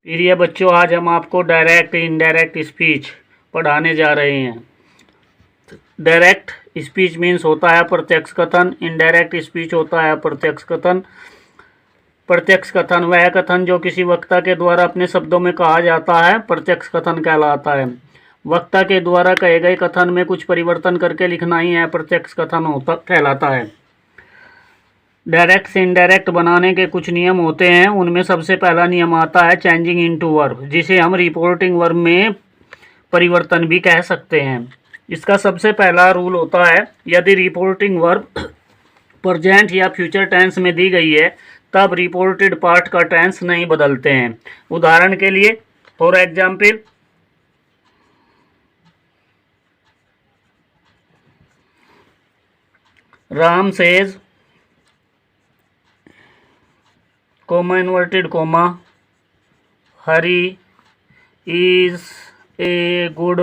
प्रिय बच्चों, आज हम आपको डायरेक्ट इनडायरेक्ट स्पीच पढ़ाने जा रहे हैं। डायरेक्ट स्पीच मीन्स होता है प्रत्यक्ष कथन, इनडायरेक्ट स्पीच होता है अप्रत्यक्ष कथन। प्रत्यक्ष कथन वह कथन जो किसी वक्ता के द्वारा अपने शब्दों में कहा जाता है, प्रत्यक्ष कथन कहलाता है। वक्ता के द्वारा कहे गए कथन में कुछ परिवर्तन करके लिखना ही अप्रत्यक्ष कथन होता कहलाता है। डायरेक्ट से इनडायरेक्ट बनाने के कुछ नियम होते हैं। उनमें सबसे पहला नियम आता है चेंजिंग इनटू वर्ब, जिसे हम रिपोर्टिंग वर्ब में परिवर्तन भी कह सकते हैं। इसका सबसे पहला रूल होता है, यदि रिपोर्टिंग वर्ब प्रेजेंट या फ्यूचर टेंस में दी गई है तब रिपोर्टेड पार्ट का टेंस नहीं बदलते हैं। उदाहरण के लिए, for example, Ram says, comma inverted comma, Hari is a good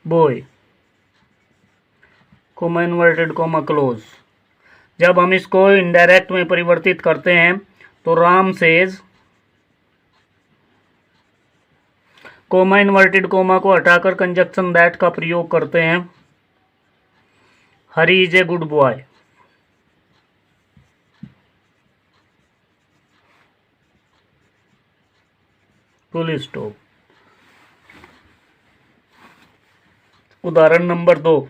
boy, comma inverted comma close। जब हम इसको इनडायरेक्ट में परिवर्तित करते हैं तो Ram says, comma inverted comma को हटाकर कंजक्शन दैट का प्रयोग करते हैं, Hari is a good boy. Full stop. उदाहरण number 2,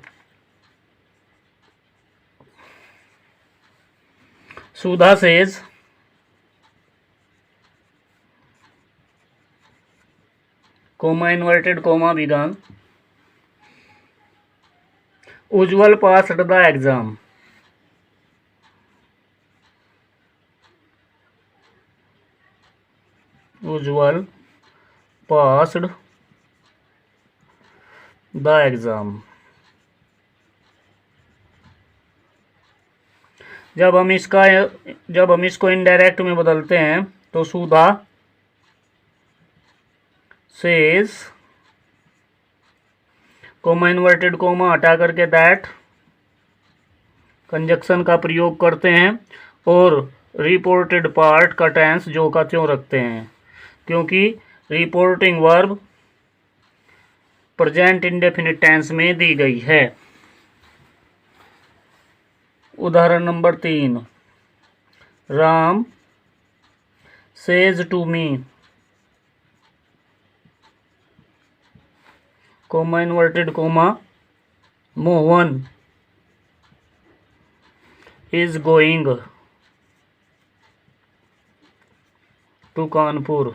Sudha says, comma inverted comma began, Ujjwal passed the exam. Ujjwal passed the exam. जब हम इसको इनडायरेक्ट में बदलते हैं तो Sudha says, comma inverted comma हटा करके दैट कंजक्शन का प्रयोग करते हैं और रिपोर्टेड पार्ट का टेंस जो का त्यों रखते हैं, क्योंकि reporting verb present indefinite tense में दी गई है। उदाहरण number 3, Ram says to me, comma inverted comma, Mohan is going to Kanpur.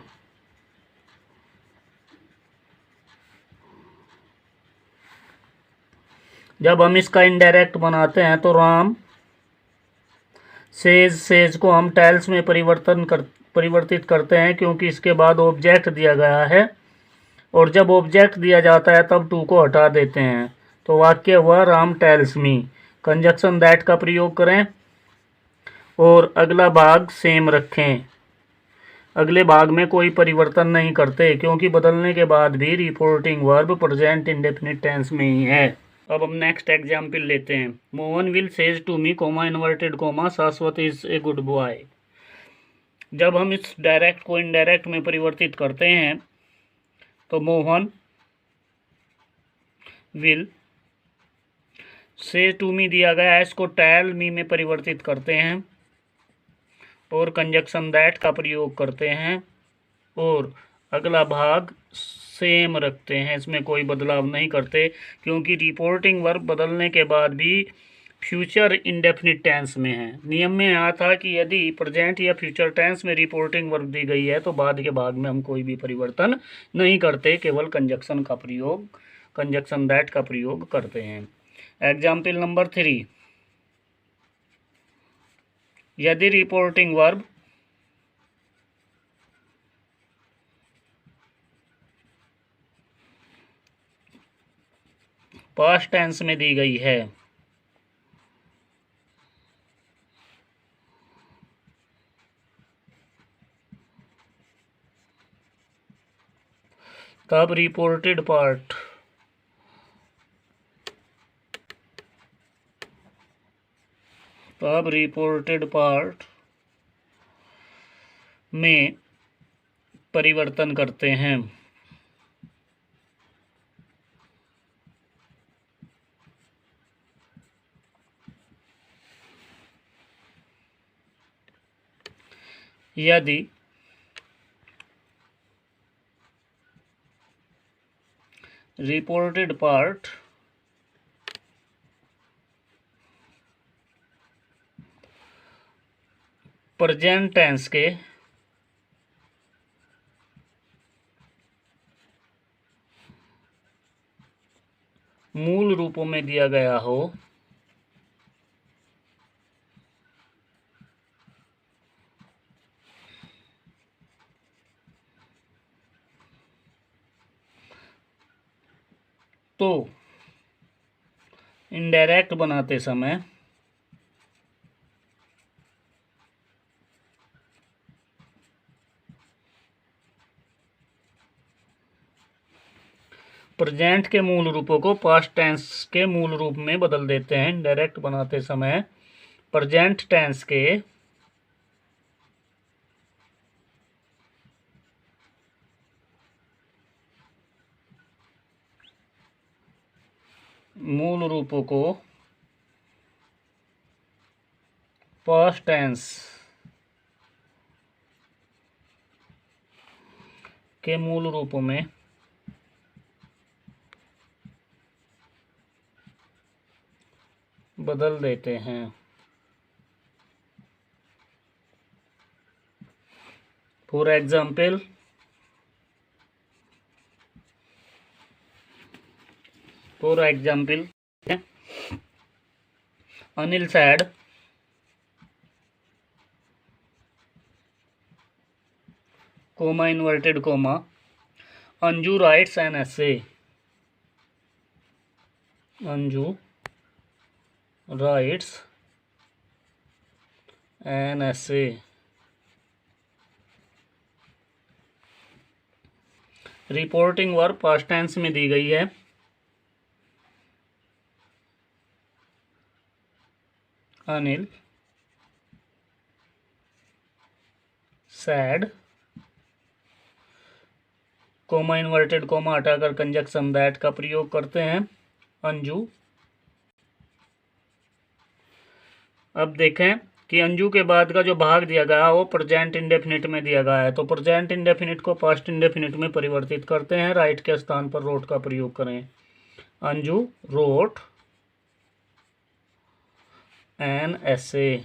जब हम इसका इनडायरेक्ट बनाते हैं तो राम सेज को हम टेल्स में परिवर्तित करते हैं, क्योंकि इसके बाद ऑब्जेक्ट दिया गया है और जब ऑब्जेक्ट दिया जाता है तब टू को हटा देते हैं। तो वाक्य हुआ Ram tells me. Conjunction that का प्रयोग करें और अगला भाग सेम रखें। अगले भाग में कोई परिवर्तन नहीं करते, क्योंकि बदलने के बाद भी reporting verb present indefinite tense में ही है। अब हम नेक्स्ट एग्जाम्पल लेते हैं। Mohan will says to me, comma inverted comma, Shashwat is a good boy. जब हम इस डायरेक्ट को इनडायरेक्ट में परिवर्तित करते हैं तो Mohan will, says to me दिया गया है, इसको टेल मी में परिवर्तित करते हैं और कंजक्शन दैट का प्रयोग करते हैं और अगला भाग सेम रखते हैं, इसमें कोई बदलाव नहीं करते, क्योंकि रिपोर्टिंग वर्ब बदलने के बाद भी फ्यूचर इंडेफिनिट टेंस में है। नियम में आया था कि यदि प्रेजेंट या फ्यूचर टेंस में रिपोर्टिंग वर्ब दी गई है तो बाद के भाग में हम कोई भी परिवर्तन नहीं करते, केवल कंजक्शन दैट का प्रयोग करते हैं। एग्जाम्पल नंबर 3, यदि रिपोर्टिंग वर्ब पास्ट टेंस में दी गई है तब रिपोर्टेड पार्ट में परिवर्तन करते हैं। यदि रिपोर्टेड पार्ट प्रेजेंट टेंस के मूल रूपों में दिया गया हो तो इनडायरेक्ट बनाते समय प्रेजेंट के मूल रूपों को पास्ट टेंस के मूल रूप में बदल देते हैं। डायरेक्ट बनाते समय प्रेजेंट टेंस के मूल रूपों को पास्ट टेंस के मूल रूपों में बदल देते हैं। For example, Anil said comma inverted comma Anju writes an essay. Anju writes an essay. Reporting verb past tense में दी गई है। Anil said, comma inverted comma हटाकर कंजक्शन दैट का प्रयोग करते हैं। अंजू। अब देखें कि अंजू के बाद का जो भाग दिया गया है वो प्रेजेंट इंडेफिनिट में दिया गया है, तो प्रेजेंट इंडेफिनिट को पास्ट इंडेफिनिट में परिवर्तित करते हैं। राइट के स्थान पर रोट का प्रयोग करें। Anju wrote an essay.